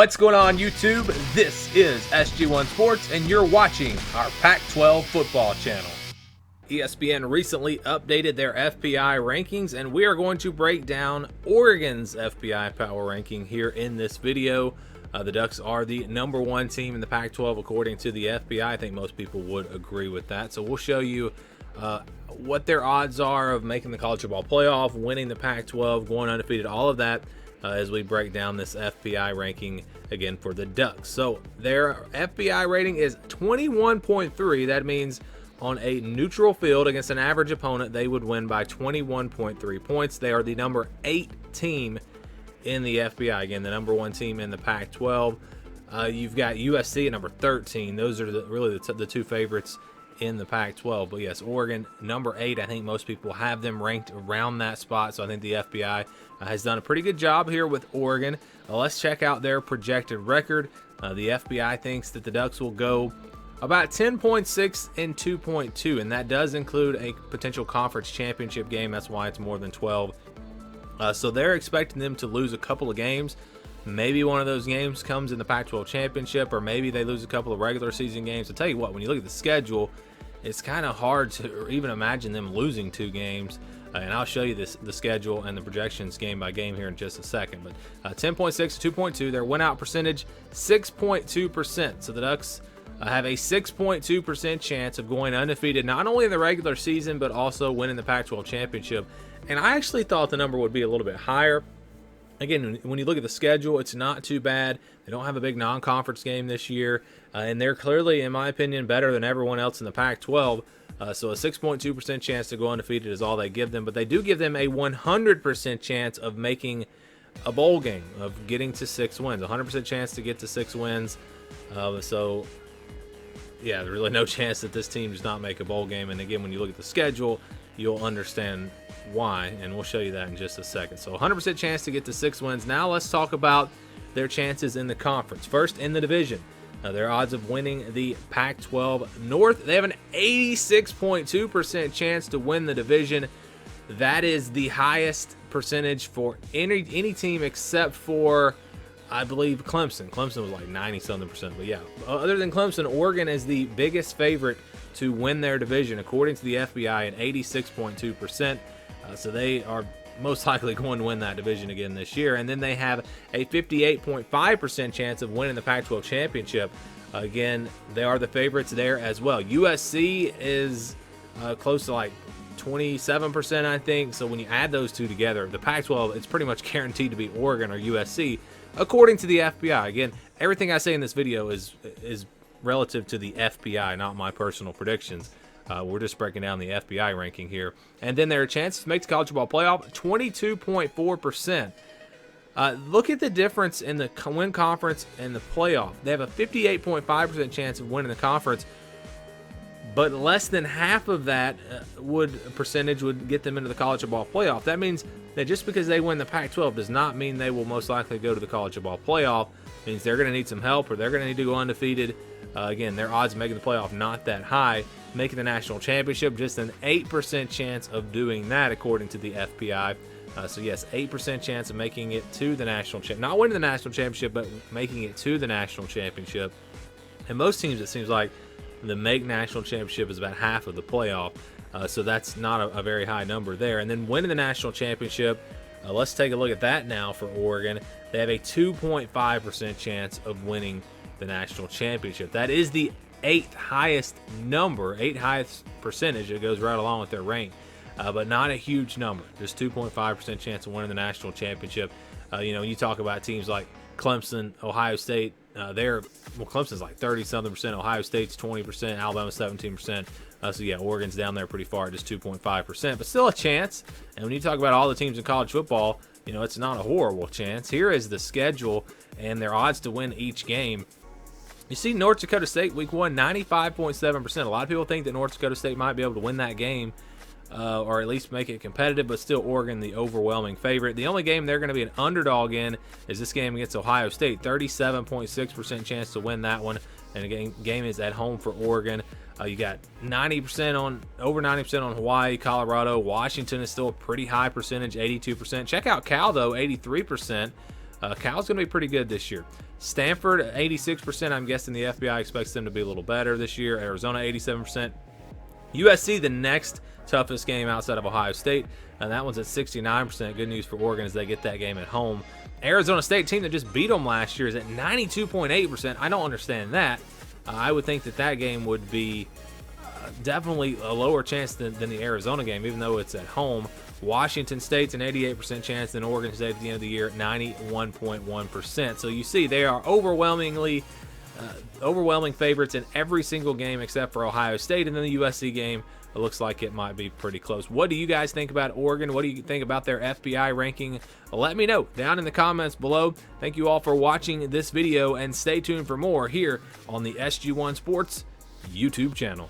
What's going on, YouTube? This is SG1 Sports, and you're watching our Pac-12 football channel. ESPN recently updated their FPI rankings, and we are going to break down Oregon's FPI power ranking here in this video. The Ducks are the #1 team in the Pac-12 according to the FPI. I think most people would agree with that. So we'll show you what their odds are of making the college football playoff, winning the Pac-12, going undefeated, all of that as we break down this FPI ranking again for the Ducks. So their FPI rating is 21.3. That means on a neutral field against an average opponent, they would win by 21.3 points. They are the #8 team in the FPI. Again, the #1 team in the Pac-12. You've got USC at number 13. Those are really the two favorites in the Pac-12. But yes, Oregon #8. I think most people have them ranked around that spot. So I think the FPI has done a pretty good job here with Oregon. Let's check out their projected record. The FPI thinks that the Ducks will go about 10.6 and 2.2, and that does include a potential conference championship game. That's why it's more than 12. So they're expecting them to lose a couple of games. Maybe one of those games comes in the Pac-12 championship, or maybe they lose a couple of regular season games. I'll tell you what, when you look at the schedule, it's kind of hard to even imagine them losing 2 games. And I'll show you the schedule and the projections game by game here in just a second. But 10.6 to 2.2, their win-out percentage 6.2%. So the Ducks have a 6.2% chance of going undefeated, not only in the regular season, but also winning the Pac-12 championship. And I actually thought the number would be a little bit higher. Again, when you look at the schedule, it's not too bad. They don't have a big non-conference game this year, and they're clearly, in my opinion, better than everyone else in the Pac-12. So a 6.2% chance to go undefeated is all they give them, but they do give them a 100% chance of making a bowl game, of getting to 6 wins. 100% chance to get to 6 wins. So yeah, there's really no chance that this team does not make a bowl game. And again, when you look at the schedule, you'll understand why, and we'll show you that in just a second. So 100% chance to get to 6 wins. Now let's talk about their chances in the conference. First, in the division, their odds of winning the Pac-12 North, they have an 86.2% chance to win the division. That is the highest percentage for any team except for, I believe, Clemson. Clemson was like 90-something%. But yeah, other than Clemson, Oregon is the biggest favorite to win their division, according to the FBI, at 86.2%. So they are most likely going to win that division again this year. And then they have a 58.5% chance of winning the Pac-12 championship. Again, they are the favorites there as well. USC is close to like 27%, I think. So when you add those two together, the Pac-12, it's pretty much guaranteed to be Oregon or USC, according to the FBI. Again, everything I say in this video is relative to the FPI, not my personal predictions. We're just breaking down the FPI ranking here. And then their chances to make the college football playoff, 22.4%. Look at the difference in the win conference and the playoff. They have a 58.5% chance of winning the conference, but less than half of that percentage would get them into the college football playoff. That means that just because they win the Pac-12 does not mean they will most likely go to the college football playoff. It means they're going to need some help, or they're going to need to go undefeated. Again, their odds of making the playoff not that high. Making the national championship, just an 8% chance of doing that, according to the FPI. So yes, 8% chance of making it to the national championship. Not winning the national championship, but making it to the national championship. And most teams, it seems like, the make national championship is about half of the playoff. So that's not a very high number there. And then winning the national championship, let's take a look at that now for Oregon. They have a 2.5% chance of winning the national championship. That is the 8th highest number, 8th highest percentage. It goes right along with their rank, but not a huge number. Just 2.5% chance of winning the national championship. When you talk about teams like Clemson, Ohio State, Clemson's like 30-something%, Ohio State's 20%, Alabama 17%. So yeah, Oregon's down there pretty far at just 2.5%, but still a chance. And when you talk about all the teams in college football, it's not a horrible chance. Here is the schedule and their odds to win each game. You see North Dakota State week 1, 95.7%. A lot of people think that North Dakota State might be able to win that game, or at least make it competitive, but still Oregon the overwhelming favorite. The only game they're going to be an underdog in is this game against Ohio State. 37.6% chance to win that one, and the game is at home for Oregon. You got over 90% on Hawaii, Colorado. Washington is still a pretty high percentage, 82%. Check out Cal, though, 83%. Cal's going to be pretty good this year. Stanford, 86%. I'm guessing the FPI expects them to be a little better this year. Arizona, 87%. USC, the next toughest game outside of Ohio State, and that one's at 69%. Good news for Oregon as they get that game at home. Arizona State, team that just beat them last year, is at 92.8%. I don't understand that. I would think that game would be definitely a lower chance than the Arizona game, even though it's at home. Washington State's an 88% chance, and Oregon State at the end of the year, 91.1%. So you see, they are overwhelming favorites in every single game except for Ohio State, and then the USC game, it looks like it might be pretty close. What do you guys think about Oregon? What do you think about their FPI ranking? Let me know down in the comments below. Thank you all for watching this video, and stay tuned for more here on the SG1 Sports YouTube channel.